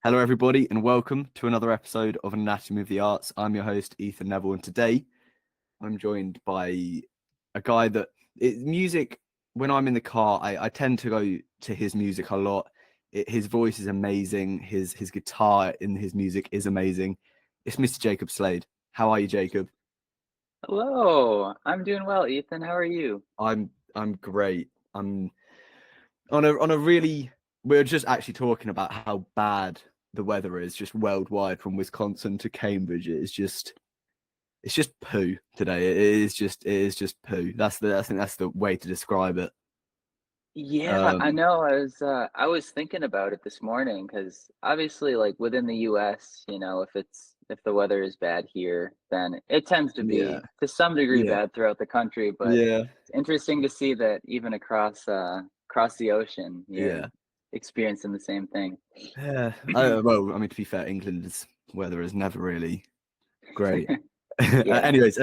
Hello, everybody, and welcome to another episode of Anatomy of the Arts. I'm your host, Ethan Neville, and today I'm joined by a guy music. When I'm in the car, I tend to go to his music a lot. His voice is amazing. His guitar in his music is amazing. It's Mr. Jacob Slade. How are you, Jacob? Hello, I'm doing well, Ethan. How are you? I'm great. I'm on a really. We're just actually talking about how bad the weather is just worldwide from Wisconsin to Cambridge. It's just poo today. It is just poo. I think that's the way to describe it. Yeah, I Um, know. I was thinking about it this morning because obviously, like within the U.S., if the weather is bad here, then it tends to yeah, be to some degree yeah, bad throughout the country. But yeah, it's interesting to see that even across the ocean, you're yeah, experiencing the same thing. yeah. Well, I mean, to be fair, England's weather is never really great. Yeah. Anyways.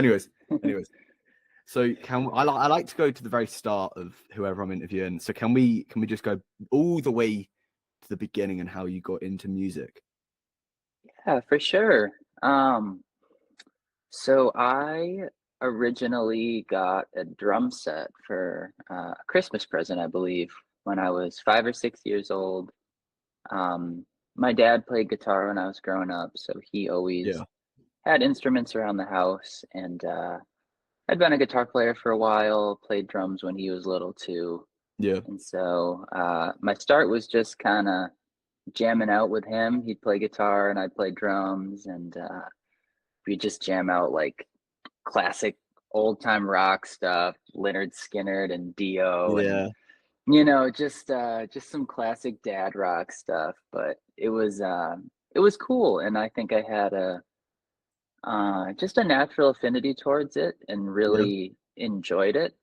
So I like to go to the very start of whoever I'm interviewing. So can we just go all the way to the beginning and how you got into music? Yeah, for sure. So I originally got a drum set for a Christmas present, I believe, when I was 5 or 6 years old. My dad played guitar when I was growing up, so he always Yeah, had instruments around the house, and I'd been a guitar player for a while, played drums when he was little too. yeah, And so my start was just kind of jamming out with him. He'd play guitar and I'd play drums, and we'd just jam out like classic old time rock stuff, Leonard Skinner and Dio, and yeah. just some classic dad rock stuff. But it was cool, and I think I had a just a natural affinity towards it and Yeah. really enjoyed it.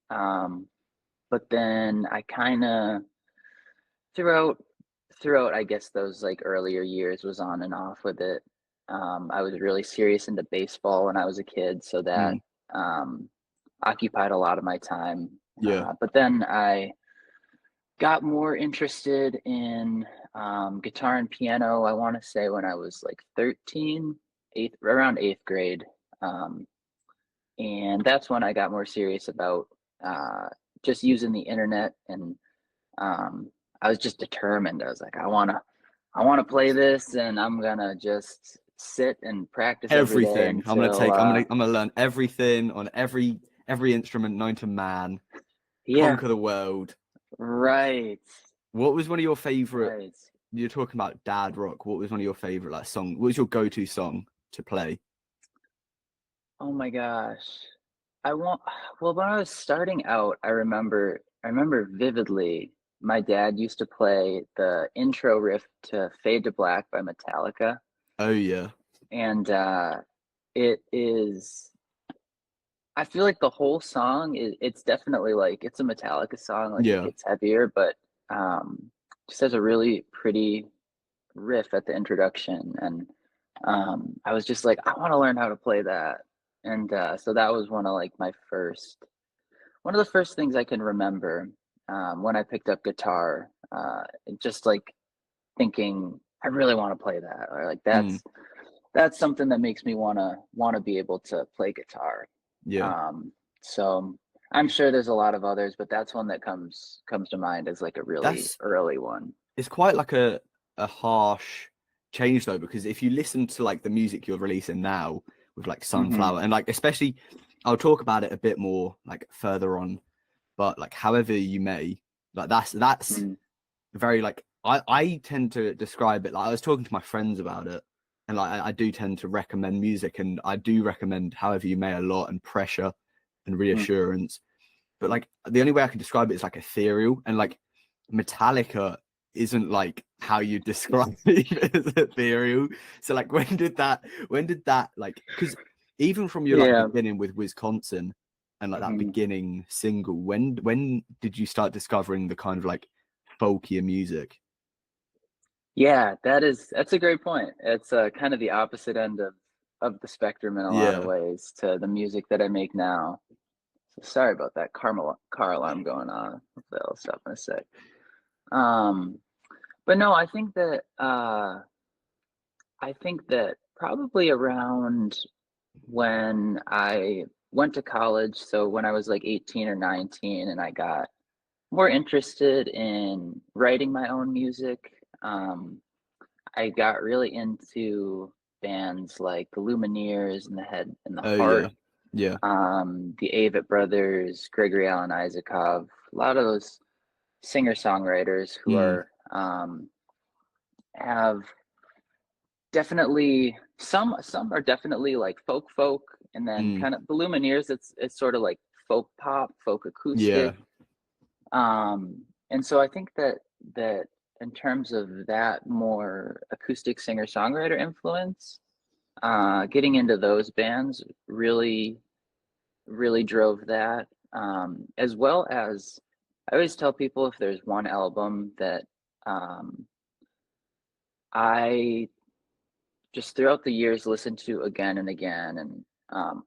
Um, but then I kind of throughout throughout I guess those like earlier years was on and off with it. I was really serious into baseball when I was a kid, so that Mm, um, occupied a lot of my time. yeah. But then I got more interested in guitar and piano. I want to say when I was like 13, around eighth grade, um, and that's when I got more serious about uh, just using the internet and um, I was just determined. I was like, I wanna play this, and I'm gonna just sit and practice every day Everything. until I'm gonna learn everything on every instrument known to man, yeah, conquer the world. right, What was one of your favorite? right. You're talking about dad rock. What was one of your favorite like song? What was your go-to song to play? Oh my gosh. I want well, when I was starting out, I remember vividly my dad used to play the intro riff to Fade to Black by Metallica, Oh yeah, and it is I feel like the whole song it's definitely like it's a Metallica song, like it yeah, gets heavier, but just has a really pretty riff at the introduction. And I was just like, I want to learn how to play that. And so that was one of the first things I can remember when I picked up guitar. Just like thinking, I really want to play that, or like mm, that's something that makes me wanna be able to play guitar. yeah. So I'm sure there's a lot of others, but that's one that comes to mind as like a really That's early one. it's quite like a harsh change though, because if you listen to like the music you're releasing now with like Hmm. Sunflower and like especially, I'll talk about it a bit more like further on, but like however you may, like that's Mm. very like I tend to describe it like I was talking to my friends about it, and like I do tend to recommend music, and I do recommend however you may a lot and pressure and Mm. reassurance, but like the only way I can describe it is like ethereal, and like Metallica isn't like how you describe it as ethereal. So like when did that like because even from your like Yeah. beginning with Wisconsin and like that Hmm. beginning single, when did you start discovering the kind of like folkier music? Yeah, that's a great point. It's kind of the opposite end of the spectrum in a lot of Yeah. ways to the music that I make now. So sorry about that car alarm going on. Hopefully that'll stop in a sec. Um, But no, I think that probably around when I went to college, so when I was like 18 or 19 and I got more interested in writing my own music, I got really into bands like the Lumineers and the Head and the Oh Heart, yeah, yeah. the Avett Brothers, Gregory Alan Isakov, a lot of those singer-songwriters who Mm, are have definitely some are definitely like folk, and then mm, kind of the Lumineers, it's sort of like folk pop, folk yeah, acoustic. And so I think that in terms of that more acoustic singer-songwriter influence, getting into those bands really drove that. As well as I always tell people if there's one album that um, I just throughout the years listen to again and again, and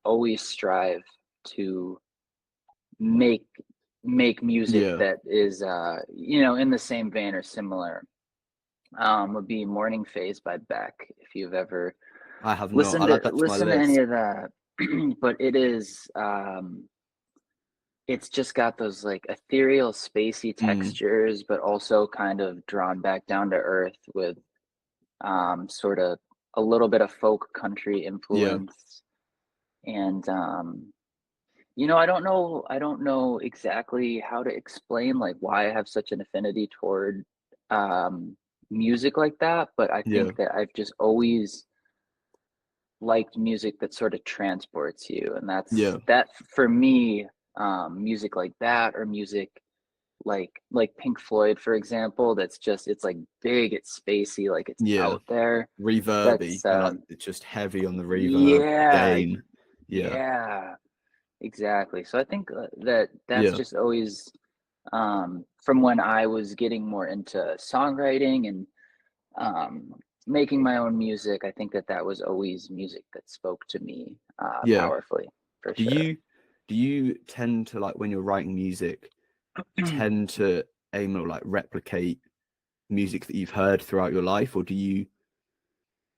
always strive to make make music yeah. that is in the same vein or similar, would be Morning Phase by Beck. If you've ever I have not. I'll add that to my listened to any list. of that. But it is it's just got those like ethereal spacey Mm, textures, but also kind of drawn back down to earth with sort of a little bit of folk country yeah, influence. And I don't know exactly how to explain like why I have such an affinity toward um music like that, but I yeah, think that I've just always liked music that sort of transports you, and yeah, that for me. Music like that, or music like Pink Floyd, for example, it's like big, it's spacey, like it's yeah. out there. Reverby That's and like it's just heavy on the reverb yeah, gain. Yeah, yeah, exactly. So I think that's yeah, just always from when I was getting more into songwriting and um, making my own music. I think that was always music that spoke to me yeah. powerfully, for Do sure. you tend to like when you're writing music, tend to aim or like replicate music that you've heard throughout your life, or do you,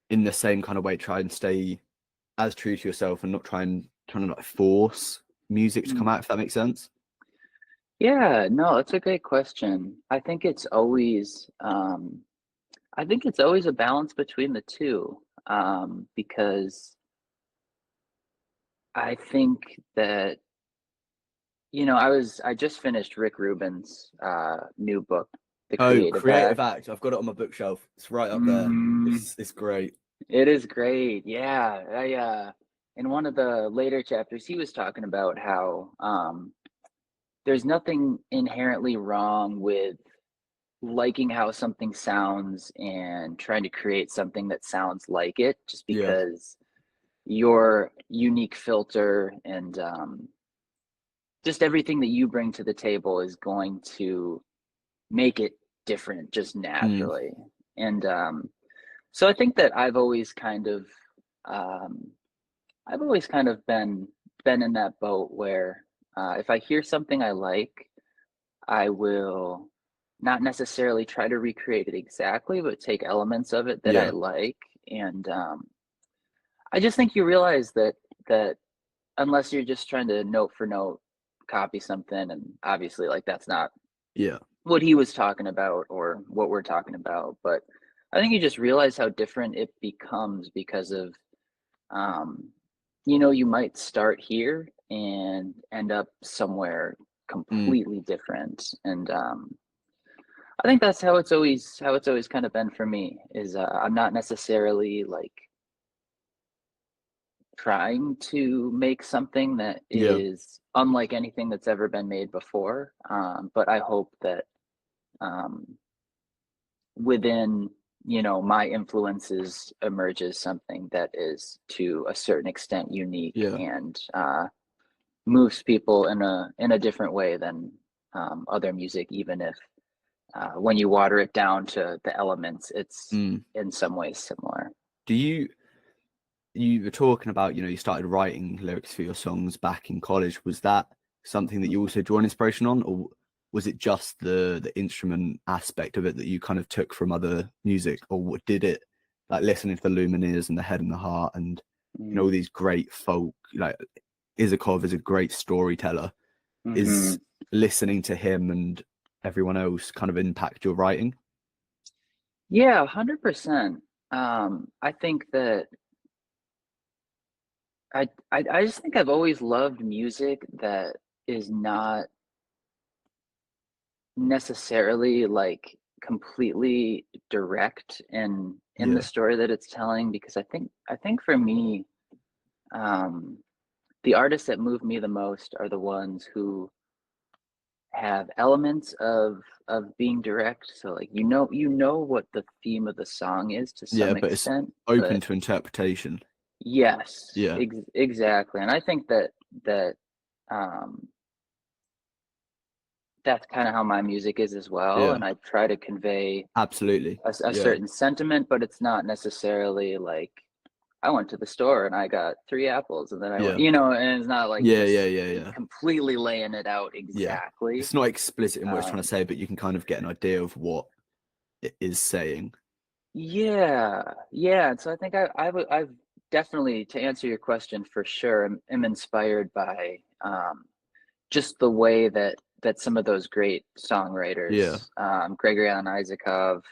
in the same kind of way, try and stay as true to yourself and not trying to like force music to come Mm. out, if that makes sense? Yeah, no, that's a great question. I think it's always a balance between the two, because I think that, I just finished Rick Rubin's new book, The Oh, Creative Creative Act. Act. I've got it on my bookshelf. It's right up there. Mm, It's great. it is great. Yeah, in one of the later chapters, he was talking about how there's nothing inherently wrong with liking how something sounds and trying to create something that sounds like it, just Yeah. because your unique filter and just everything that you bring to the table is going to make it different just Mm, naturally. And so I think that um, I've always kind of been in that boat where if I hear something I like, I will not necessarily try to recreate it exactly, but take elements of it that I yeah. like. And I just think you realize that unless you're just trying to note for note copy something, and obviously like that's not Yeah. what he was talking about or what we're talking about, but I think you just realize how different it becomes because of um, you might start here and end up somewhere Mm, completely different. And I think that's how it's always kind of been for me. Is I'm not necessarily like trying to make something that yeah. is unlike anything that's ever been made before. But I hope that um, within my influences emerges something that is to a certain extent unique Yeah. and moves people in a different way than other music, even if when you water it down to the elements, it's Mm. in some ways similar. Do you were talking about, you started writing lyrics for your songs back in college. Was that something that you also draw an inspiration on, or was it just the instrument aspect of it that you kind of took from other music, or what did it, like listening to the Lumineers and the Head and the Heart and all Mm. these great folk, like Isakov is a great storyteller. Hmm. Is listening to him and everyone else kind of impact your writing? Yeah, 100%. I think that I just think I've always loved music that is not necessarily like completely direct in the Yeah, story that it's telling, because I think for me, um, the artists that move me the most are the ones who have elements of being direct. So like you know what the theme of the song is to yeah, some but it's extent, open but to interpretation. yes, Yeah, exactly. And I think that um that's kind of how my music is as well. yeah, And I try to convey absolutely. a Yeah, certain sentiment, but it's not necessarily like I went to the store and I got three apples and then I went, yeah, and it's not like yeah, yeah, just yeah, yeah, completely laying it out yeah. exactly. It's not explicit in what it's trying to Um, say, but you can kind of get an idea of what it is saying. yeah, yeah. And so I think I've definitely, to answer your question for sure, am inspired by just the way that some of those great Yeah. songwriters, Gregory Alan Isakov,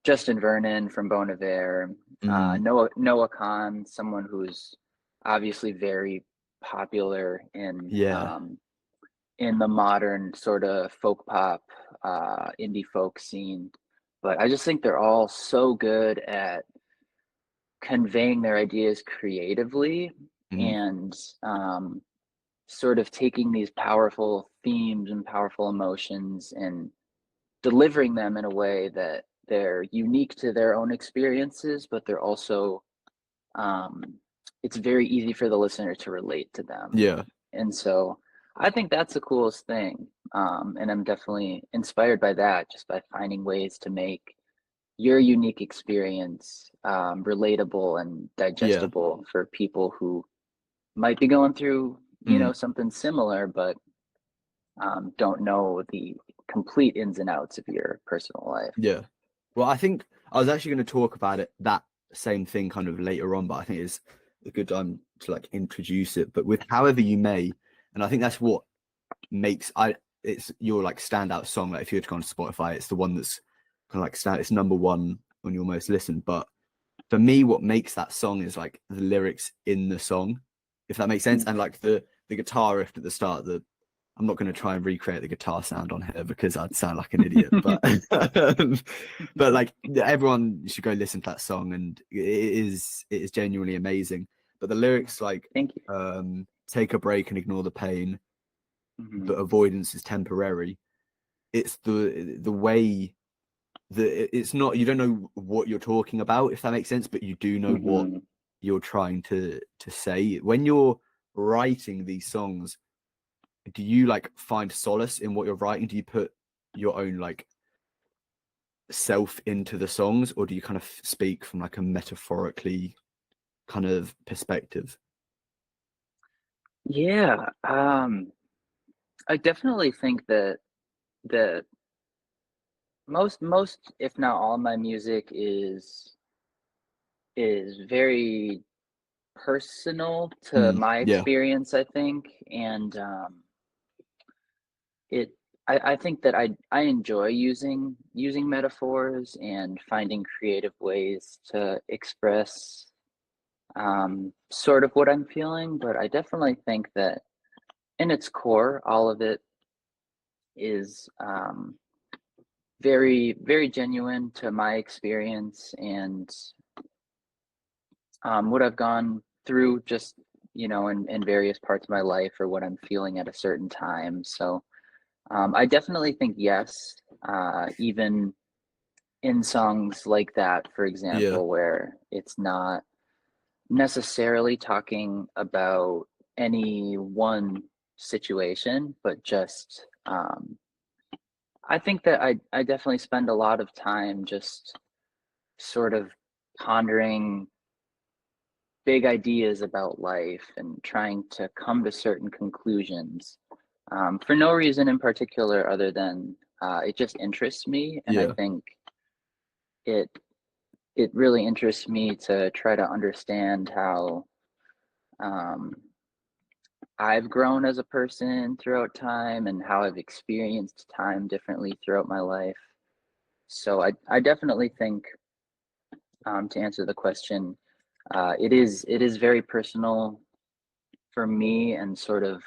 Justin Vernon from Bon Iver, Mm, Noah Kahn, someone who's obviously very popular yeah. in the modern sort of folk pop, indie folk scene. But I just think they're all so good at conveying their ideas creatively Mm, and sort of taking these powerful themes and powerful emotions and delivering them in a way that they're unique to their own experiences, but they're also um, it's very easy for the listener to relate to them. yeah. And so I think that's the coolest thing. And I'm definitely inspired by that, just by finding ways to make your unique experience relatable and Yeah. digestible for people who might be going through, Mm, something similar, but don't know the complete ins and outs of your personal life. yeah. Well, I think I was actually going to talk about it, that same thing kind of later on, but I think it's a good time to like introduce it. But with However You May, and I think that's what makes it's your like standout song. Like if you were to go on Spotify, it's the one that's kind of like it's number one on your most listened. But for me, what makes that song is like the lyrics in the song, if that makes sense. Mm. And like the guitar riff at the start, the I'm not going to try and recreate the guitar sound on here because I'd sound like an idiot. But but like everyone should go listen to that song, and it is genuinely amazing. But the lyrics like Thank you. take a break and ignore the pain, Hmm. but avoidance is temporary. It's the way that it's not, you don't know what you're talking about, if that makes sense, but you do know what Hmm. you're trying to say when you're writing these songs. Do you like find solace in what you're writing? Do you put your own like self into the songs, or do you kind of speak from like a metaphorically kind of perspective? Yeah, I definitely think that most, if not all, my music is very personal to my Yeah, experience, I think, and it. I think that I enjoy using metaphors and finding creative ways to express sort of what I'm feeling, but I definitely think that in its core, all of it is very, very genuine to my experience and what I've gone through just, in various parts of my life or what I'm feeling at a certain time. So I definitely think yes, even in songs like that, for yeah, example, where it's not necessarily talking about any one situation, but just I think that I definitely spend a lot of time just sort of pondering big ideas about life and trying to come to certain conclusions. for no reason in particular other than it just interests me, and I Yeah. think it it really interests me to try to understand how um, I've grown as a person throughout time and how I've experienced time differently throughout my life. So I definitely think, to answer the question, it is very personal for me, and sort of,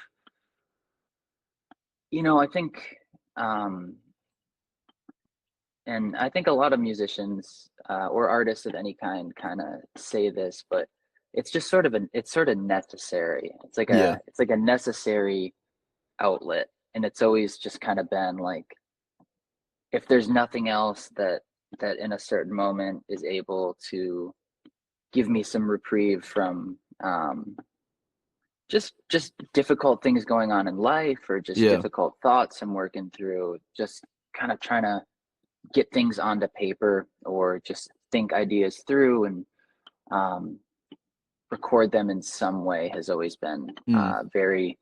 I think, um, and I think a lot of musicians or artists of any kind of say this, but it's sort of necessary. Yeah. It's like a necessary outlet, and it's always just kind of been like, if there's nothing else that in a certain moment is able to give me some reprieve from just difficult things going on in life, or just Yeah. difficult thoughts I'm working through, just kind of trying to get things onto paper, or just think ideas through, and um, record them in some way, has always been Mm. very,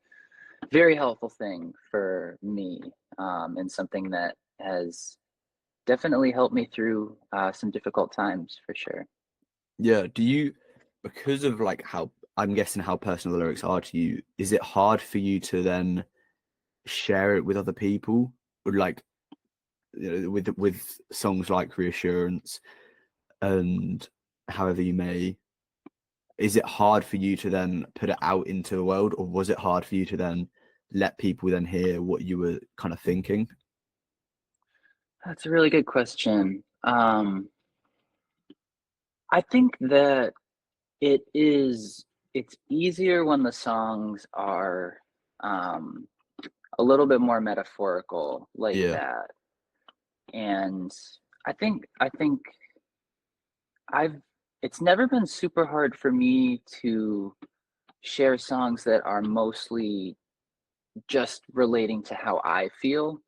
very helpful thing for me, and something that has definitely helped me through some difficult times, for sure. Yeah. Do you, because of like how I'm guessing how personal the lyrics are to you, is it hard for you to then share it with other people? Or like, with songs like Reassurance and However You May, is it hard for you to then put it out into the world, or was it hard for you to then let people then hear what you were kind of thinking? That's a really good question. I think that it's easier when the songs are um, a little bit more metaphorical like Yeah. that. And I think I've it's never been super hard for me to share songs that are mostly just relating to how I feel.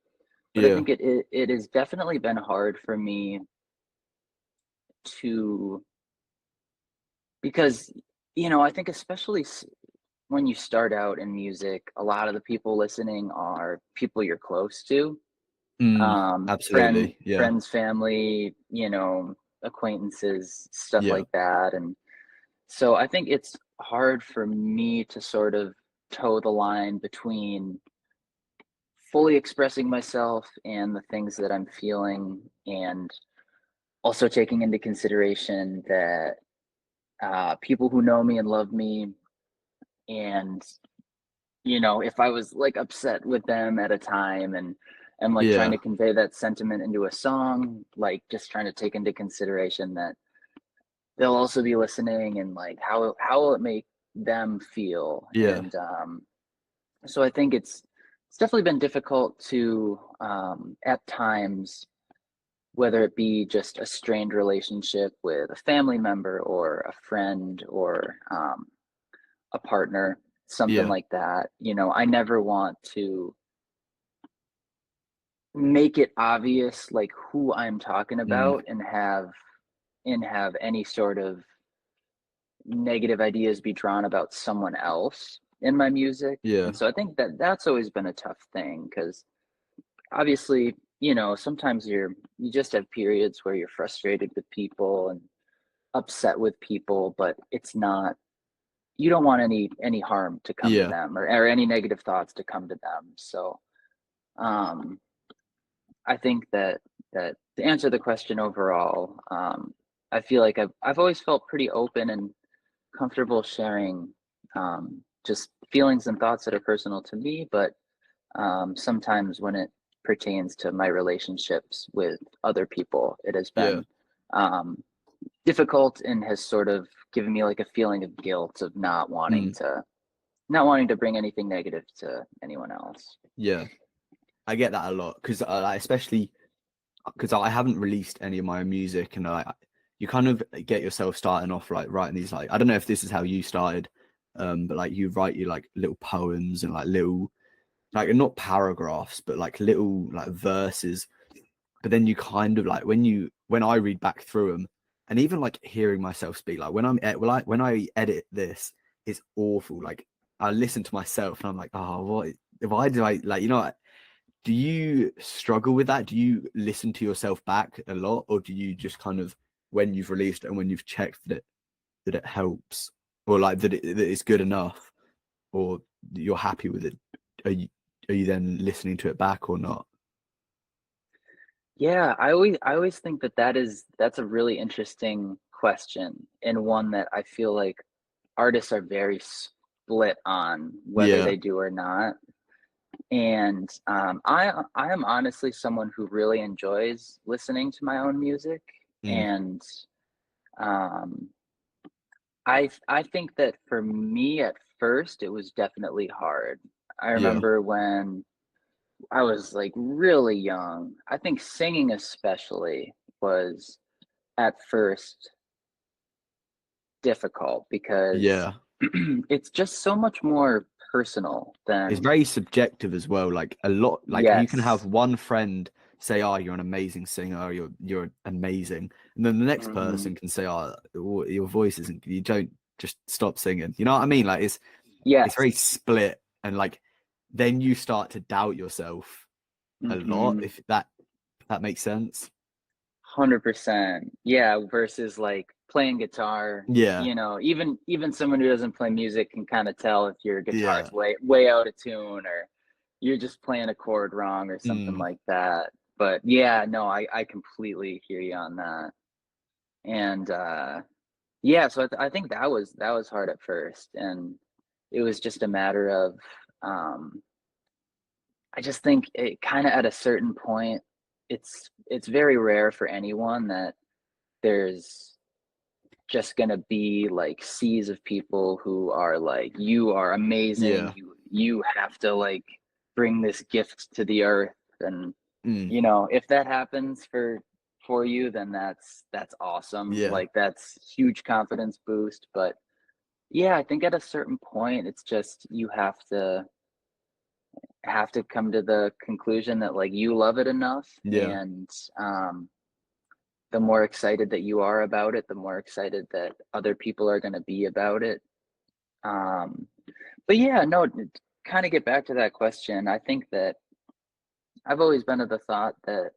But I Yeah. think it has definitely been hard for me to, because I think especially when you start out in music, a lot of the people listening are people you're close to, Mm, absolutely. Yeah. friends, family, acquaintances, stuff Yeah. like that. And so I think it's hard for me to sort of toe the line between fully expressing myself and the things that I'm feeling, and also taking into consideration that people who know me and love me, and if I was like upset with them at a time, and like trying Yeah. to convey that sentiment into a song, like just trying to take into consideration that they'll also be listening, and like how will it make them feel. Yeah. And so I think it's definitely been difficult to, at times, whether it be just a strained relationship with a family member or a friend, or a partner, something Yeah. like that. I never want to make it obvious like who I'm talking Mm, about, and have any sort of negative ideas be drawn about someone else in my music. yeah. And so I think that that's always been a tough thing, because obviously, sometimes you just have periods where you're frustrated with people and upset with people, but it's not, you don't want any harm to come to Yeah. them, or any negative thoughts to come to them. So um I think that to answer the question overall, I feel like I've always felt pretty open and comfortable sharing just feelings and thoughts that are personal to me, but sometimes when it pertains to my relationships with other people, it has Yeah. been um, difficult, and has sort of given me like a feeling of guilt of Mm, not wanting to bring anything negative to anyone else. yeah. I get that a lot because especially because I haven't released any of my own music, and you kind of get yourself starting off like writing these, like, I don't know if this is how you started, but like you write your like little poems and like little, like, not paragraphs but like little like verses, but then you kind of like when I read back through them, and even like hearing myself speak, like when I edit this, it's awful. Like I listen to myself and I'm like, oh, why do I like, you know, do you struggle with that? Do you listen to yourself back a lot, or do you just kind of, when you've released it and when you've checked that it helps, or like that it's good enough, or that you're happy with it, are you then listening to it back or not? Yeah, I always think that that's a really interesting question, and one that I feel like artists are very split on whether Yeah. they do or not. And I am honestly someone who really enjoys listening to my own music, Mm. and um, I think that for me at first it was definitely hard. I Yeah. remember when I was like really young. I think singing especially was at first difficult because Yeah. it's just so much more personal It's than very subjective as well. Like a lot, like you can have yes. one friend say, "Oh, you're an amazing singer. Or you're amazing," and then the next Mhm. person can say, "Oh, your voice isn't. You don't just stop singing." You know what I mean? Like it's Yes. very split, and like then you start to doubt yourself a lot. Mhm. If that makes sense. 100%. Yeah, versus like playing guitar, Yeah. you know, even someone who doesn't play music can kind of tell if your Yeah. guitar's way out of tune, or you're just playing a chord wrong or something Mm. like that. But yeah, no, I completely hear you on that. And yeah, so I think that was hard at first, and it was just a matter of um I just think it kind of at a certain point it's very rare for anyone that there's just gonna be like seas of people who are like, you are amazing, Yeah. you have to like bring this gift to the earth. And Mm. you know, if that happens for you, then that's awesome. Yeah. Like that's huge confidence boost. But yeah, I think at a certain point it's just you have to come to the conclusion that like you love it enough, Yeah. and um the more excited that you are about it, the more excited that other people are going to be about it. Um, but yeah, no, kind of get back to that question. I think that I've always been of the thought that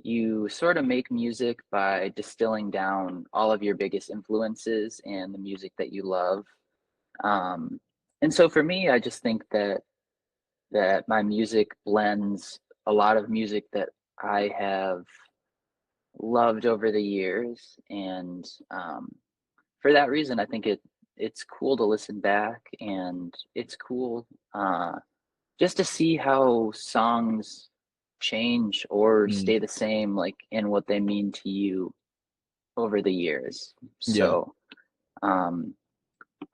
you sort of make music by distilling down all of your biggest influences and the music that you love. Um, and so for me, I just think that my music blends a lot of music that I have loved over the years, and for that reason, I think it's cool to listen back, and it's cool just to see how songs change or Mm. stay the same, like in what they mean to you over the years. Yeah. So um,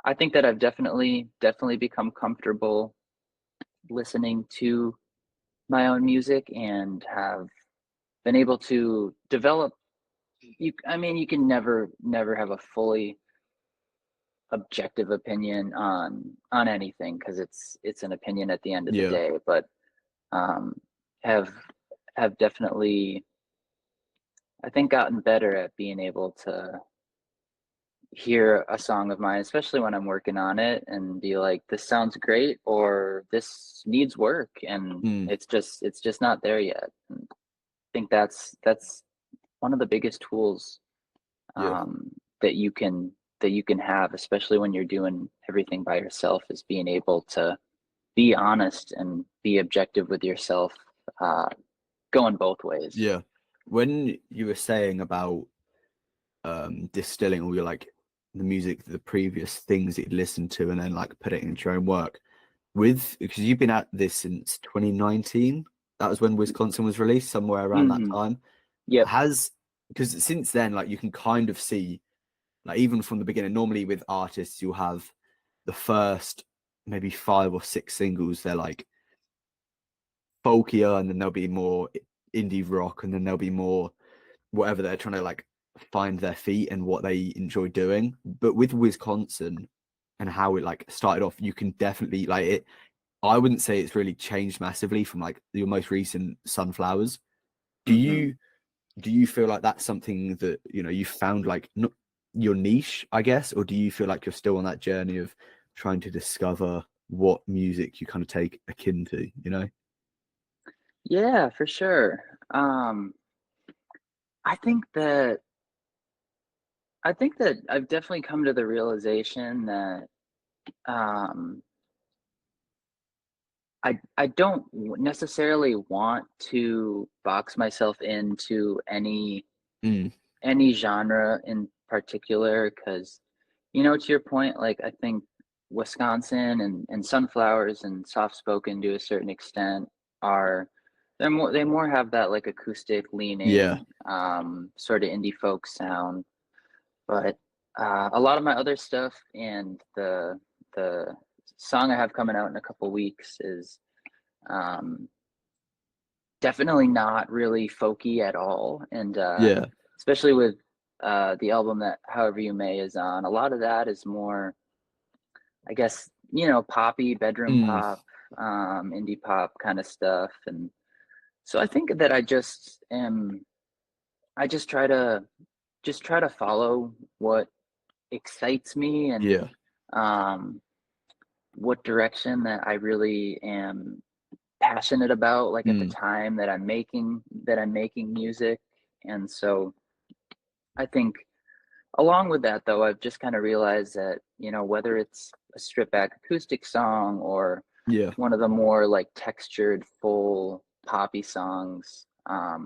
I think that I've definitely become comfortable listening to my own music and have been able to develop. I mean, you can never have a fully objective opinion on anything because it's an opinion at the end of the Yeah. day, but um have have definitely, I think, gotten better at being able to hear a song of mine, especially when I'm working on it, and be like, this sounds great or this needs work, and Mm. it's just not there yet. And I think that's one of the biggest tools Yeah. um, that you can have, especially when you're doing everything by yourself, is being able to be honest and be objective with yourself, uh, going both ways. Yeah. When you were saying about distilling all your like the music, the previous things that you'd listened to, and then like put it into your own work, with because you've been at this since 2019. That was when Wisconsin was released, somewhere around that Hmm. time. Yep. Has Because since then, like you can kind of see, like even from the beginning, normally with artists, you'll have the first maybe 5 or 6 singles, they're like folkier, and then there'll be more indie rock, and then there'll be more whatever they're trying to like find their feet and what they enjoy doing. But with Wisconsin and how it like started off, you can definitely like it. I wouldn't say it's really changed massively from like your most recent Sunflowers. Do Hmm. you do you feel like that's something that you found like your niche, I guess, or do you feel like you're still on that journey of trying to discover what music you kind of take akin to, you know? Yeah, for sure. I think that I've definitely come to the realization that um, I don't necessarily want to box myself into Mm, any genre in particular, because to your point, like I think Wisconsin and Sunflowers and Soft Spoken to a certain extent are they more have that like acoustic yeah, leaning sort of indie folk sound. But a lot of my other stuff and the song I have coming out in a couple weeks is um, definitely not really folky at all, and yeah, especially with the album that However You May is on, a lot of that is more, I guess, poppy, bedroom mm, pop, indie pop kind of stuff. And so I think that I just try to follow what excites me and yeah, um, what direction that I really am passionate about, like at the mm, time that I'm making music. And so I think along with that, though, I've just kind of realized that, whether it's a stripped back acoustic song or yeah, one of the more like textured, full poppy songs, I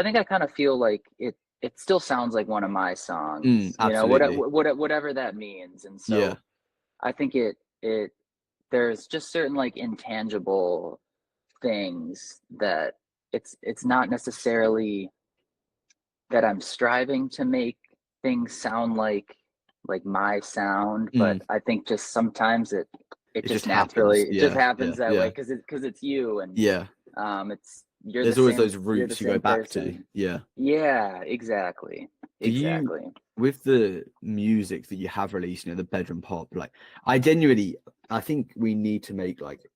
think I kind of feel like it still sounds like one of my songs, absolutely, whatever that means. And yeah, so I think it there's just certain like intangible things that it's not necessarily that I'm striving to make things sound like my sound, but mm, I think just sometimes it it just just happens, it just yeah, yeah, happens that way yeah, because it's you, and yeah. it's There's always those you're the roots you go same back to, person. yeah. Yeah, exactly. Do you, Exactly. with the music that you have released, the bedroom pop, like I genuinely, I think we need to make like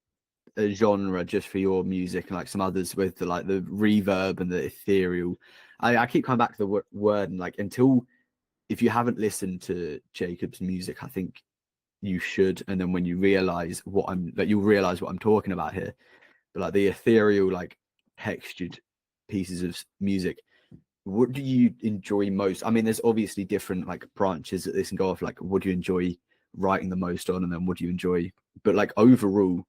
a genre just for your music and like some others with the like the reverb and the ethereal. I keep coming back to the word, and like until, if you haven't listened to Jacob's music, I think you should. And then when you realize what I'm like, you'll realize what I'm talking about here. But like the ethereal, like textured pieces of music, what do you enjoy most? I mean, there's obviously different like branches that this can go off. Like, what do you enjoy writing the most on, and then what do you enjoy? But like overall,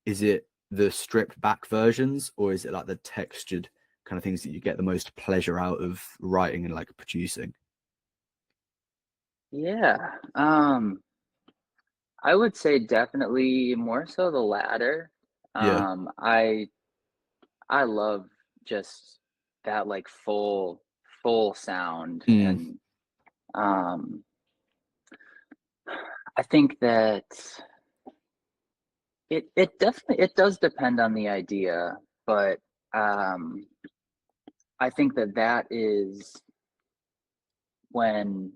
is it the stripped back versions, or is it like the textured kind of things that you get the most pleasure out of writing and like producing? Yeah. I would say definitely more so the latter. Yeah. I love just that like full sound, Mm, and um I think that it definitely it does depend on the idea, but um I think that that is when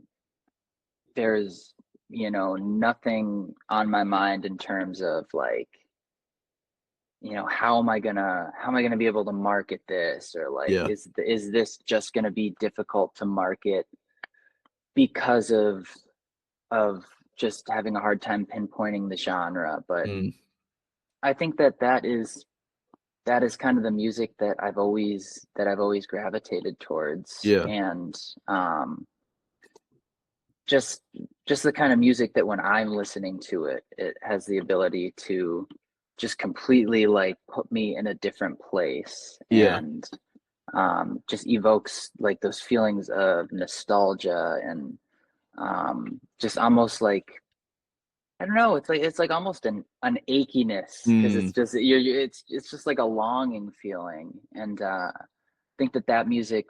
there's nothing on my mind in terms of like how am I gonna be able to market this, or like yeah. is this just gonna be difficult to market because of just having a hard time pinpointing the genre. But Mm, I think that that is kind of the music that I've always gravitated towards, yeah. and um just just the kind of music that when I'm listening to it, it has the ability to just completely like put me in a different place, Yeah. and just evokes like those feelings of nostalgia and just almost like I don't know. It's like almost an achiness, because it's Mm, just it's just like a longing feeling, and I think that that music,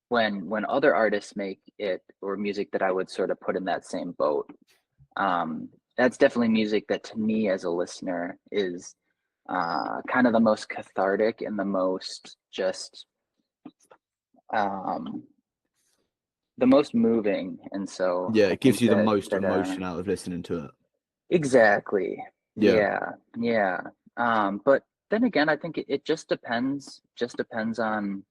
when other artists make it, or music that I would sort of put in that same boat, um, that's definitely music that to me as a listener is kind of the most cathartic and um, the most moving. And so yeah. I It gives think you the most that emotion out of listening to it. exactly. Yeah. Yeah, yeah. But then again, I think it just depends on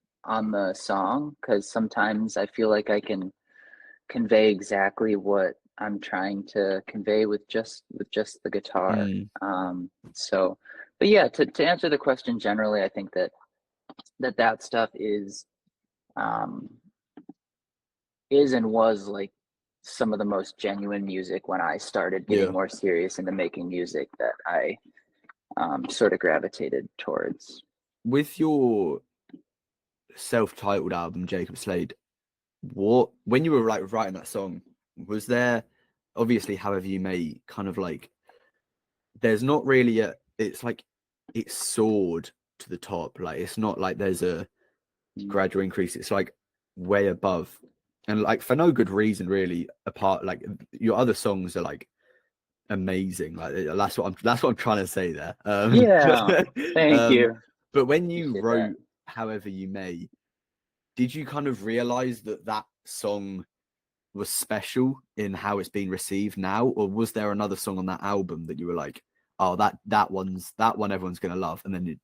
the song, because sometimes I feel like I can convey exactly I'm trying to convey with just the guitar. Mm, So, but yeah, to answer the question generally, I think that stuff um, is and was like some of the most genuine music when I started getting yeah. more serious into making music that I sort of gravitated towards. With your self-titled album, Jacob Slade, what when you were like writing that song, was there obviously, however you may, kind of like there's not really a it's like it's soared to the top. Like it's not like there's a Mm. gradual increase. It's like way above. And like for no good reason really, apart like your other songs are like amazing. Like that's what I'm trying to say there. Yeah, thank Um you. but when you Appreciate that. wrote However You May, did you kind of realize that that song was special in how it's being received now, or was there another song on that album that you were like, oh, that one everyone's gonna love, and then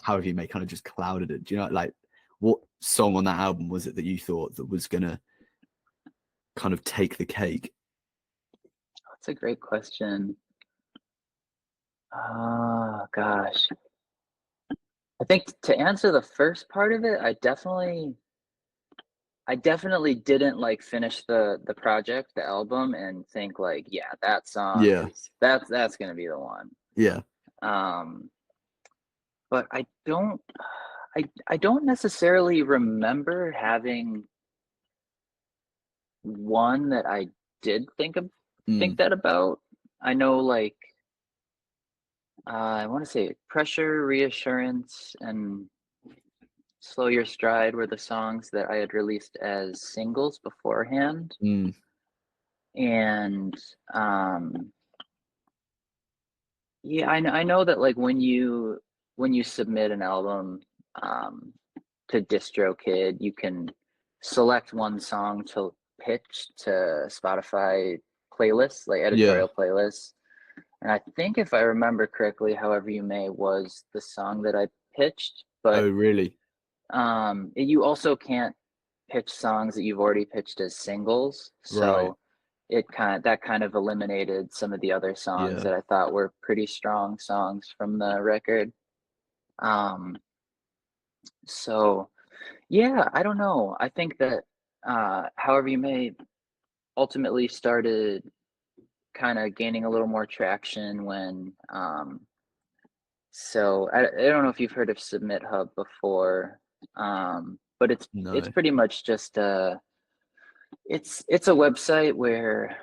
However You May kind of just clouded it? Do you know like what song on that album was it that you thought that was gonna kind of take the cake? That's a great question. Oh gosh. I think to answer the first part of it, I definitely didn't like finish the project, the album, and think like, yeah, that song Yeah, is that's gonna be the one. yeah, Um, but I don't necessarily remember having one that I did think mm, that about. I know like I want to say Pressure, Reassurance, and Slow Your Stride were the songs that I had released as singles beforehand. mm, And um, yeah, I know that like when you submit an album um, to DistroKid, you can select one song to pitch to Spotify playlists, like yeah. editorial playlists. And I think if I remember correctly, However You May was the song that I pitched, but Oh, really? you also can't pitch songs that you've already pitched as singles. Right. So that kind of eliminated some of the other songs Yeah, that I thought were pretty strong songs from the record. Um, so yeah, I don't know. I think that However You May ultimately started kind of gaining a little more traction when so I don't know if you've heard of Submit Hub before, but it's no. pretty much just it's a website where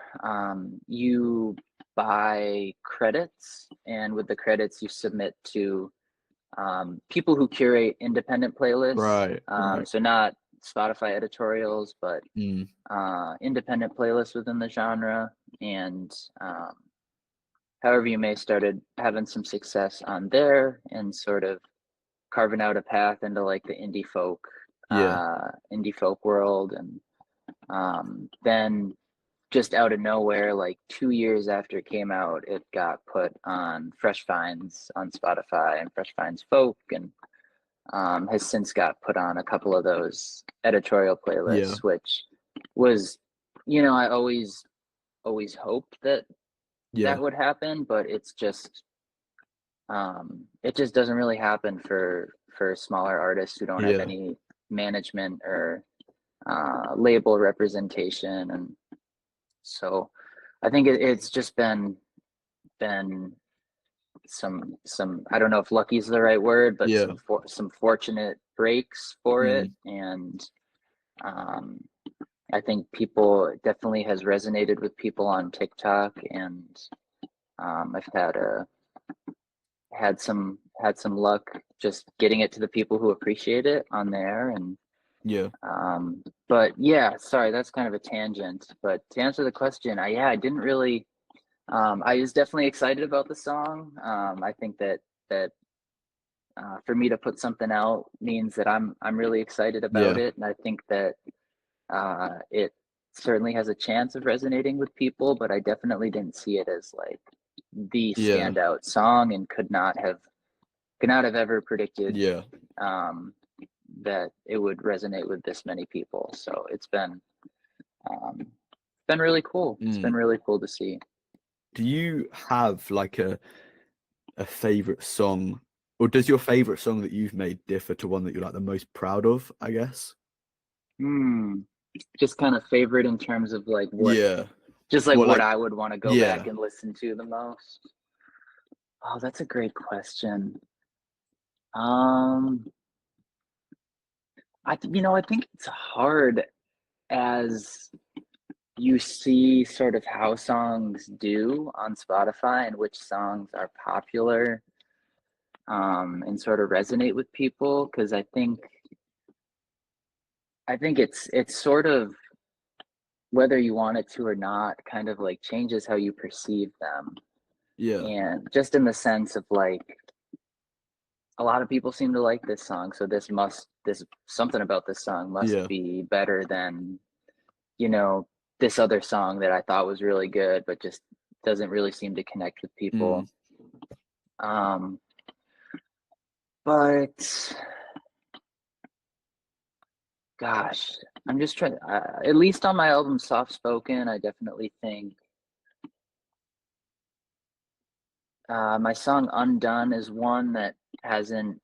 you buy credits, and with the credits you submit to people who curate independent playlists. Right, right. So not Spotify editorials, but Mm, independent playlists within the genre. And However You May started having some success on there and sort of carving out a path into like the yeah, indie folk world. And then just out of nowhere, like 2 years after it came out, it got put on Fresh Finds on Spotify and Fresh Finds Folk, and has since got put on a couple of those editorial yeah, playlists, which was, I always hoped that yeah, that would happen, but it just doesn't really happen for smaller artists who don't have yeah, any management or label representation. And so I think it's just been some I don't know if lucky is the right word, but yeah. some fortunate breaks for it. Mm, And um, I think people definitely has resonated with people on TikTok. And I've had some luck just getting it to the people who appreciate it on there. And yeah, but yeah, sorry, that's kind of a tangent. But to answer the question, I didn't really. I was definitely excited about the song. I think that for me to put something out means that I'm really excited about yeah, it, and I think that it certainly has a chance of resonating with people. But I definitely didn't see it as like the yeah, standout song, and could not have ever predicted yeah, um, that it would resonate with this many people. So it's um, been really cool. It's been Mm. really cool to see. Do you have like a favorite song, or does your favorite song that you've made differ to one that you're like the most proud of, I guess? Just kind of favorite in terms of like Yeah. What, what like, I would want to go back yeah, and listen to the most. Oh, that's a great question. Um, I think it's hard as you see sort of how songs do on Spotify and which songs are popular, and sort of resonate with people. Because I think it's sort of, whether you want it to or not, kind of like changes how you perceive them. yeah, And just in the sense of like, a lot of people seem to like this song, so this something about this song must yeah. be better than, you know, this other song that I thought was really good, but just doesn't really seem to connect with Mm. people. Um, but gosh, I'm just trying. At least on my album Soft Spoken, I definitely think my song Undone is one that hasn't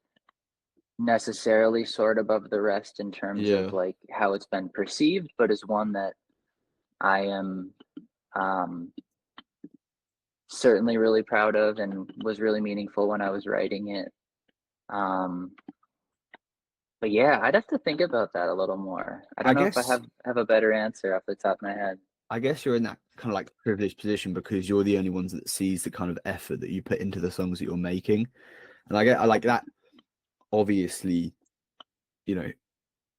necessarily soared above the rest in terms of Yeah. like how it's been perceived, but is one that I am um, certainly really proud of and was really meaningful when I was writing it. Um, but yeah, I'd have to think about that a little more. I I don't know if I guess have a better answer off the top of my head. I guess you're in that kind of like privileged position because you're the only ones that sees the kind of effort that you put into the songs that you're making. And I like that, obviously, you know,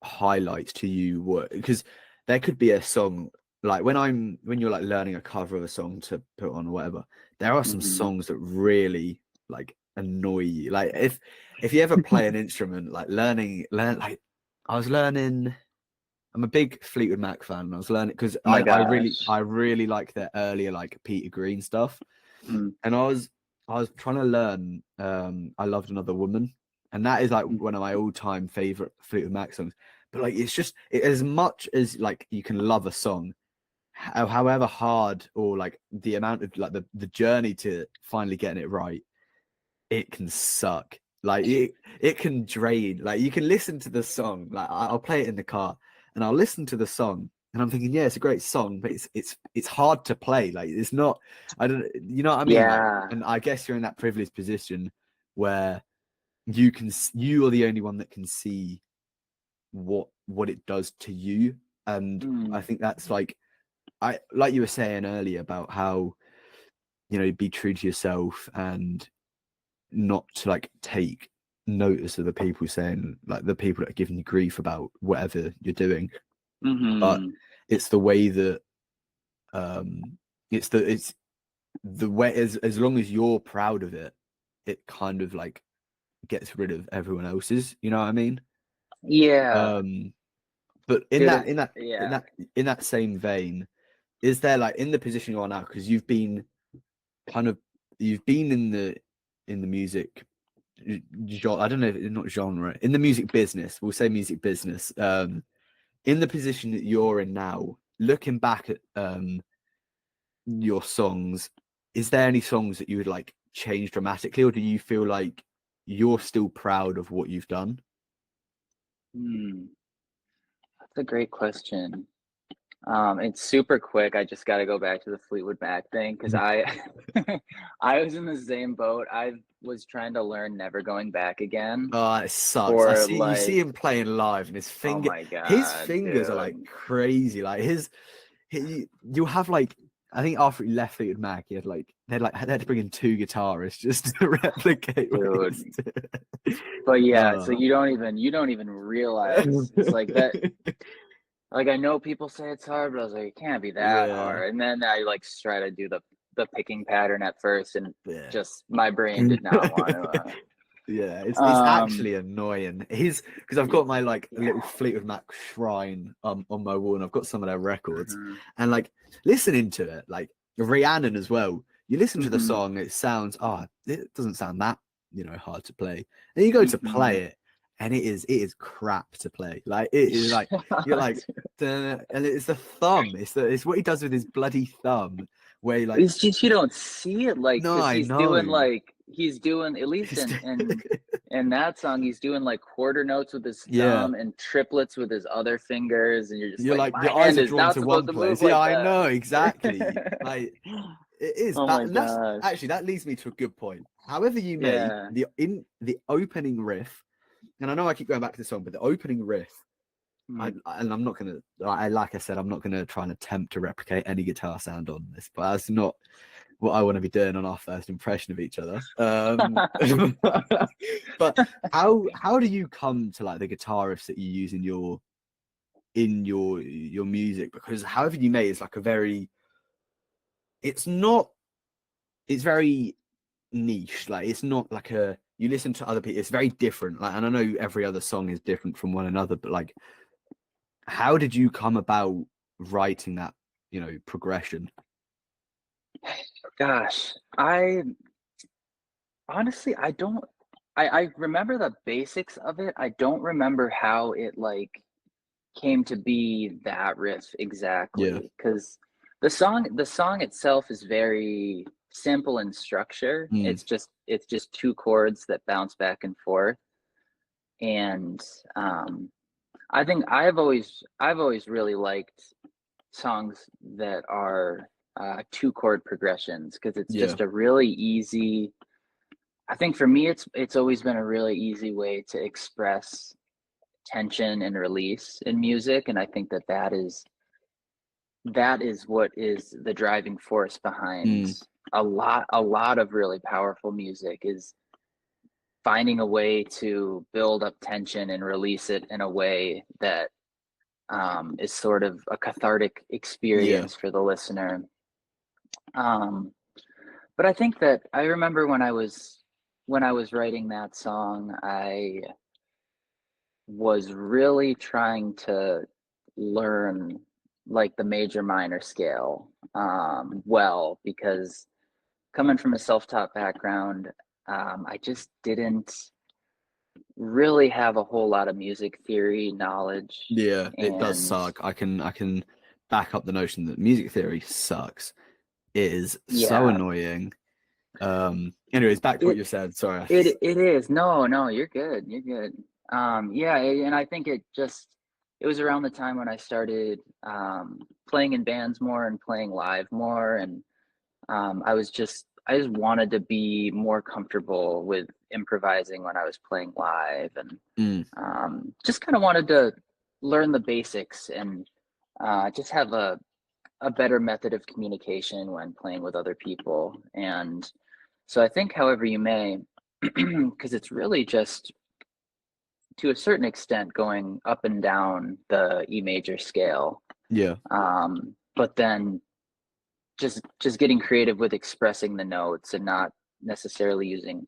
highlights to you what, because there could be a song like when you're like learning a cover of a song to put on or whatever, there are some Hmm. songs that really like annoy you. Like if you ever play an instrument, like learn like I was learning. I'm a big Fleetwood Mac fan, and I was learning because Oh my I gosh. really like their earlier like Peter Green stuff, Mm, and I was trying to learn I Loved Another Woman, and that is like mm, one of my all-time favorite Fleetwood Mac songs. But like it's just as much as like you can love a song, however hard or like the amount of like the journey to finally getting it right, it can suck. Like it can drain. Like you can listen to the song. Like I'll play it in the car and I'll listen to the song and I'm thinking, yeah, it's a great song, but it's hard to play. Like it's not. I don't. You know what I mean? Like, yeah. and I guess you're in that privileged position where you are the only one that can see what it does to you. And I Mm, think that's like like you were saying earlier about how be true to yourself and not to like take notice of the people saying like the people that are giving you grief about whatever you're doing, but hmm. it's the way that it's the way as long as you're proud of it, it kind of like gets rid of everyone else's, you know what I mean? Yeah, um but dude. Yeah. in that same vein, is there like in the position you are now, because kind of you've been in the music genre, I don't know, not genre, in the music business, we'll say music business, in the position that you're in now, looking back at your songs, is there any songs that you would like change dramatically, or do you feel like you're still proud of what you've done? Hmm. That's a great question. It's super quick. I just got to go back to the Fleetwood Mac thing because I I was in the same boat. I was trying to learn Never Going Back Again Oh, it sucks. for You see like, him playing live, and oh my his God, fingers are like dude. crazy. Like you have like, I think after he left Fleetwood Mac, they had to bring in two guitarists just to replicate what he was Dude. doing. But yeah, so Uh, you don't even realize it's like that. Like I know people say it's hard, but I was like, it can't be that yeah, hard. And then I like try to do the picking pattern at first, and yeah. just my brain did not want to. Yeah, it's Um, actually annoying. Because I've got my like little yeah. Fleetwood Mac shrine on my wall, and I've got some of their records. Mhm. And like listening to it, like Rhiannon as well. You listen to the Mhm. song, it sounds it doesn't sound that hard to play. And you go to play Mhm. it, and it is crap to play. Like it is like you're like and it's the thumb. It's what he does with his bloody thumb, where he like It's just you don't see it like no, because I know. he's doing at least in that song he's doing like quarter notes with his Yeah. thumb and triplets with his other fingers, and you're just You're like, like my your eyes hand are is drawn not to supposed one to move place. Yeah, like I know exactly. that. Like it is Oh that, my and that's gosh. actually that leads me to a good point. However you may, Yeah. the opening riff, and I know I keep going back to the song, but the opening riff, Hmm. and I'm not gonna, like I said, I'm not gonna try and attempt to replicate any guitar sound on this, but that's not what I want to be doing on our first impression of each other. But how do you come to like the guitar riffs that you use in your music? Because however you may, it's like a very, it's not, it's very niche. Like it's not like you listen to other people, it's very different. Like, and I know every other song is different from one another, but like, how did you come about writing that, progression? Gosh, I honestly I don't I remember the basics of it. I don't remember how it like came to be that riff Yeah. exactly because the song itself is very simple in structure. Mm, It's just two chords that bounce back and forth, and I think I've always really liked songs that are two chord progressions because it's yeah. just a really easy. I think for me, it's always been a really easy way to express tension and release in music, and I think that is what is the driving force behind Mm, a lot of really powerful music is finding a way to build up tension and release it in a way that is sort of a cathartic yeah. experience for the listener. Um, but I think that I remember when I was writing that song, I was really trying to learn like the major minor scale well because coming from a self-taught background, I just didn't really have a whole lot of music theory knowledge. Yeah, it does And suck. I can back up the notion that music theory sucks. It is so yeah, annoying. Anyways, back to what it you said. Sorry. it is. No, you're good. You're good. Yeah, and I think it was around the time when I started playing in bands more and playing live more, and I just wanted to be more comfortable with improvising when I was playing live, and Mm, just kind of wanted to learn the basics and just have a better method of communication when playing with other people. And so I think, however you may, because it's really just to a certain extent going up and down the E major scale, yeah, but then just getting creative with expressing the notes and not necessarily using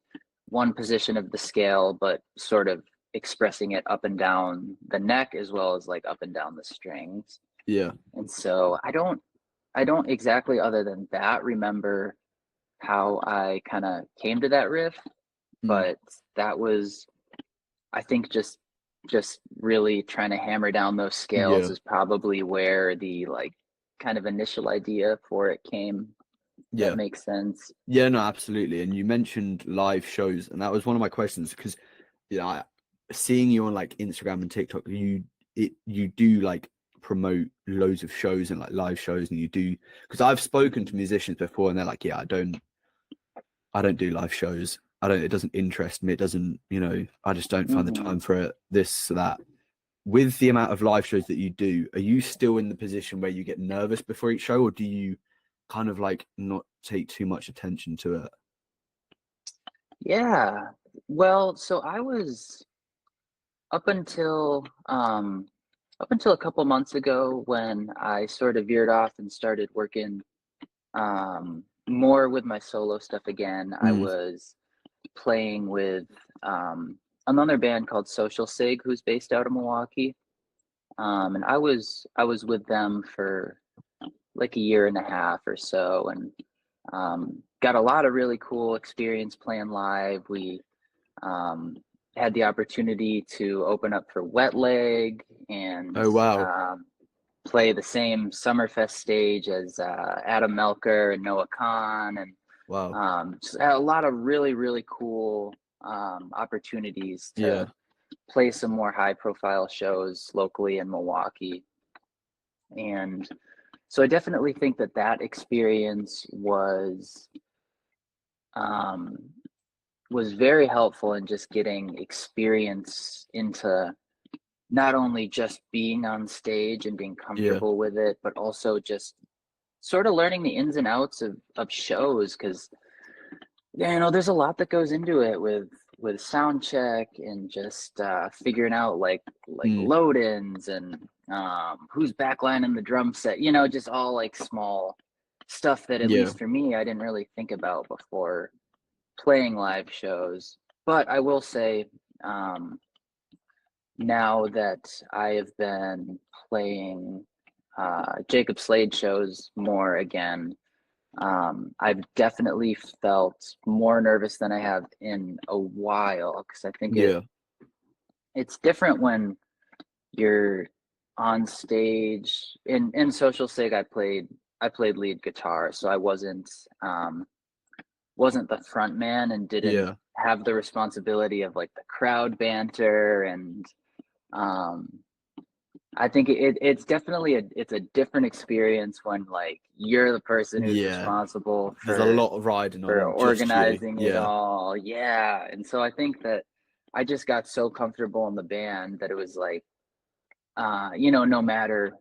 one position of the scale, but sort of expressing it up and down the neck as well as like up and down the strings. yeah. And so I don't exactly, other than that, remember how I kind of came to that riff, Mm, but that was, I think, just really trying to hammer down those scales yeah, is probably where the like kind of initial idea for it came. That yeah. makes sense. Yeah, no, absolutely. And you mentioned live shows, and that was one of my questions because seeing you on like Instagram and TikTok, you do like promote loads of shows and like live shows, and you do because I've spoken to musicians before, and they're like, yeah, I don't do live shows. It doesn't interest me. It doesn't, I just don't find the Hmm. time for it. This, that. With the amount of live shows that you do, are you still in the position where you get nervous before each show, or do you kind of like not take too much attention to it? Yeah. Well, so I was up until um up until a couple months ago when I sort of veered off and started working more with my solo stuff again. I Mm, was playing with um another band called Social Sig who's based out of Milwaukee. And I was with them for like a year and a half or so, and got a lot of really cool experience playing live. We um, had the opportunity to open up for Wet Leg and Oh wow, play the same Summerfest stage as Adam Melker and Noah Kahn, and wow, just a lot of really, really cool opportunities yeah, to play some more high profile shows locally in Milwaukee. And so I definitely think that that experience um, was very helpful in just getting experience into not only just being on stage and being yeah, comfortable with it, but also just sort of learning the ins and outs of shows, because there's a lot that goes into it with sound check and just figuring out like mm, load ins and who's backlining the drum set, just all like small stuff that at yeah, least for me I didn't really think about before playing live shows. But I will say, um, now that I have been playing Jacob Slade shows more again, I've definitely felt more nervous than I have in a while, because I think yeah, it's different when you're on stage. In Social Sig, I played lead guitar, so I wasn't the front man and didn't yeah, have the responsibility of like the crowd banter. And um I think it's definitely it's a different experience when like you're the person who's yeah. responsible There's a lot of riding for on just you. organizing it Yeah, all. Yeah. And so I think that I just got so comfortable in the band that it was like, no matter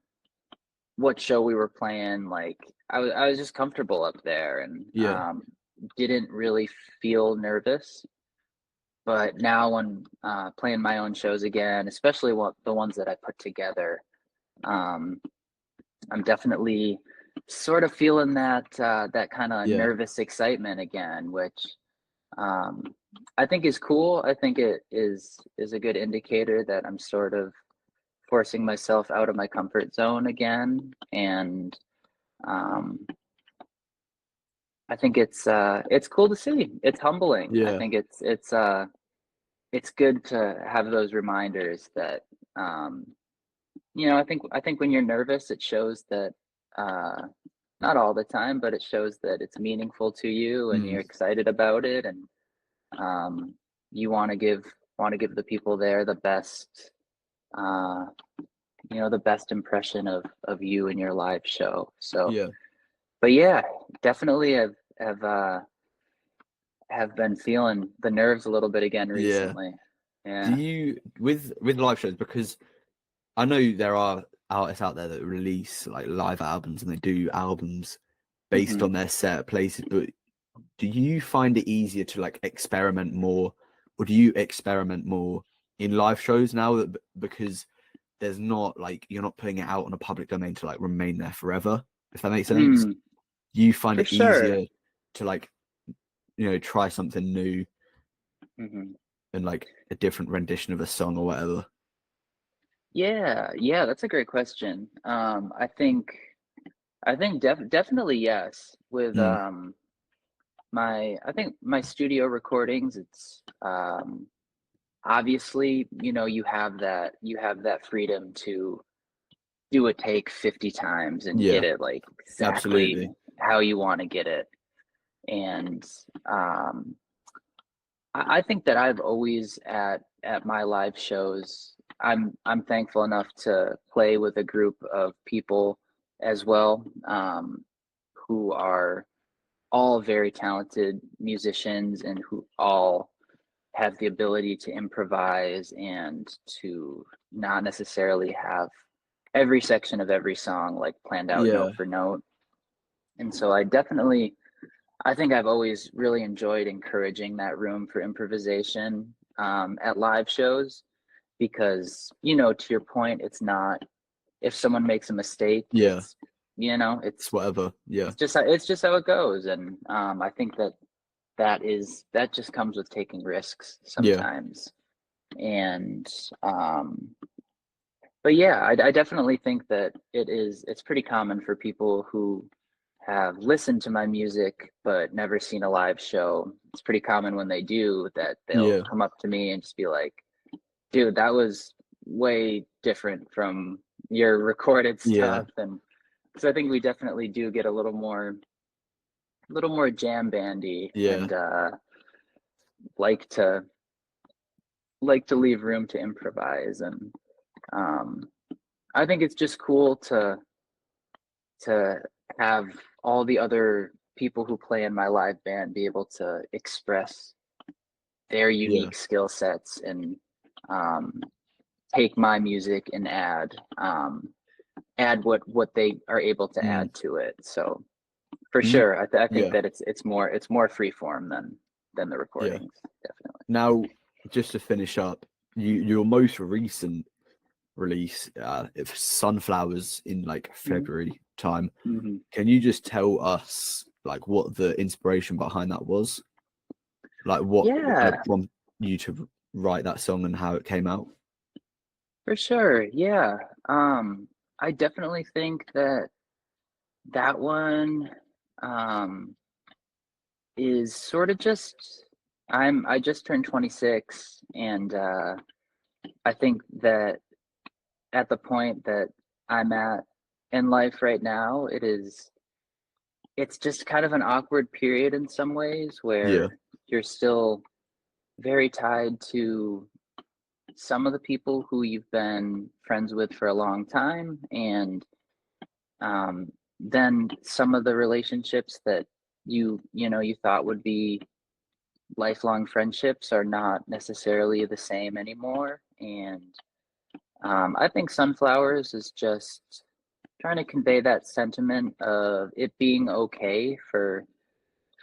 what show we were playing, like I was just comfortable up there, and yeah, didn't really feel nervous. But now when playing my own shows again, especially the ones that I put together, um, I'm definitely sort of feeling that kind of yeah, nervous excitement again, which um, I think is cool. I think it is a good indicator that I'm sort of forcing myself out of my comfort zone again. And um, I think it's cool to see. It's humbling. I yeah, think it's good to have those reminders that um, I think when you're nervous, it shows that uh, not all the time, but it shows that it's meaningful to you and mm, you're excited about it, and um, you want to give the people there uh, the best impression of you and your live show. So, yeah, but yeah, definitely have been feeling the nerves a little bit again yeah. recently. Do Yeah. you with live shows, because I know there are artists out there that release like live albums and they do albums based Hmm. on their set places, but do you find it easier to like experiment more, or do you experiment more in live shows now that because there's not like you're not putting it out on a public domain to like remain there forever, if that makes sense? Mm, You find for it sure. easier to like try something new Hmm. and like a different rendition of a song or whatever? Yeah, yeah, that's a great question. I think definitely yes. With Mm, I think my studio recordings, it's obviously, you have that freedom to do a take 50 times and yeah, get it like exactly absolutely. how you want to get it. And um I think that I've always at my live shows, I'm thankful enough to play with a group of people as well, who are all very talented musicians and who all have the ability to improvise and to not necessarily have every section of every song like planned out Yeah, note for note. And so I think I've always really enjoyed encouraging that room for improvisation at live shows, because, to your point, it's not, if someone makes a mistake, yeah, it's, you know, it's whatever. Yeah, it's just how it goes. And I think that just comes with taking risks yeah, sometimes. And um, but yeah, I definitely think that it's pretty common for people who have listened to my music but never seen a live show, it's pretty common when they do that they'll Yeah. come up to me and just be like, dude, that was way different from your recorded Yeah. stuff. And so I think we definitely do get a little more jam bandy, Yeah. and like to like to leave room to improvise. And um, I think it's just cool to have all the other people who play in my live band be able to express their Yeah. unique skill sets, and um, take my music and add what they are able to Mm. add to it. So for You, sure, I think yeah. that it's more free form than the Yeah. recordings, definitely. Now, just to finish up, your most recent release, Sunflowers, in like Mhm. February time. Mhm. Can you just tell us like what the inspiration behind that was? Like what kind of Yeah, prompted you to write that song and how it came out? for sure. Yeah. Um, I definitely think that that one um, is sort of just I just turned 26, and I think that at the point that I'm at in life right now, it's just kind of an awkward period in some ways, Yeah. where you're still very tied to some of the people who you've been friends with for a long time, and um, then some of the relationships that you thought would be lifelong friendships are not necessarily the same anymore. And I think Sunflowers is just trying to convey that sentiment of it being okay for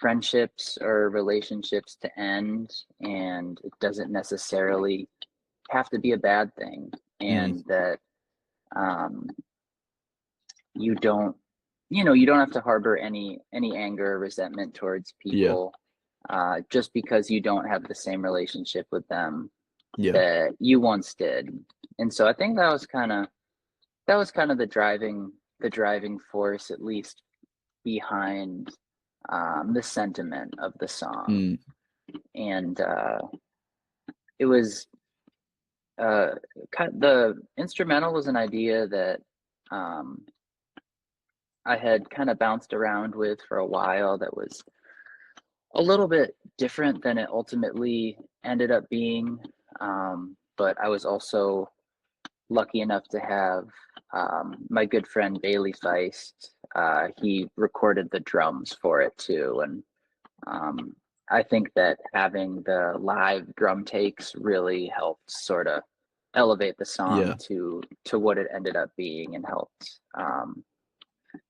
friendships or relationships to end, and it doesn't necessarily have to be a bad thing. Mm. And that um, you don't you don't have to harbor any anger or resentment towards Yeah. people just because you don't have the same relationship with them Yeah. that you once did. And so I think that was kind of the driving force, at least behind the sentiment of the song. Mm. And it was uh, the instrumental was an idea that um, I had kind of bounced around with for a while, that was a little bit different than it ultimately ended up being. But I was also lucky enough to have my good friend Bailey Feist. He recorded the drums for it too. And um, I think that having the live drum takes really helped sort of elevate the song Yeah. to what it ended up being, and helped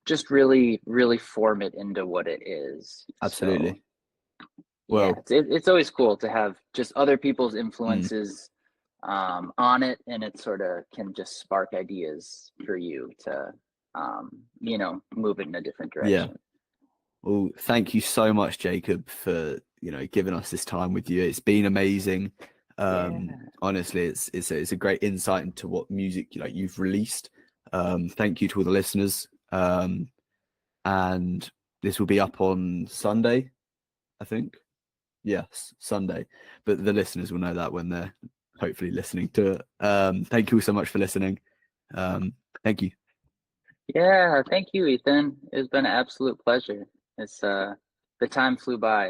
just really form it into what it is. So Absolutely. yeah, Well, it's always cool to have just other people's mm, influences on it, and it sort of can just spark ideas for you to move it in a different yeah. direction. Well, thank you so much, Jacob, for giving us this time with you. It's been amazing. Yeah, Honestly, it's a great insight into what music you've released. Thank you to all the listeners. And this will be up on Sunday, I think. Yes, Sunday. But the listeners will know that when they're hopefully listening to it. Thank you all so much for listening. Thank you. yeah, thank you, Ethan. It's been an absolute pleasure. It's the time flew by.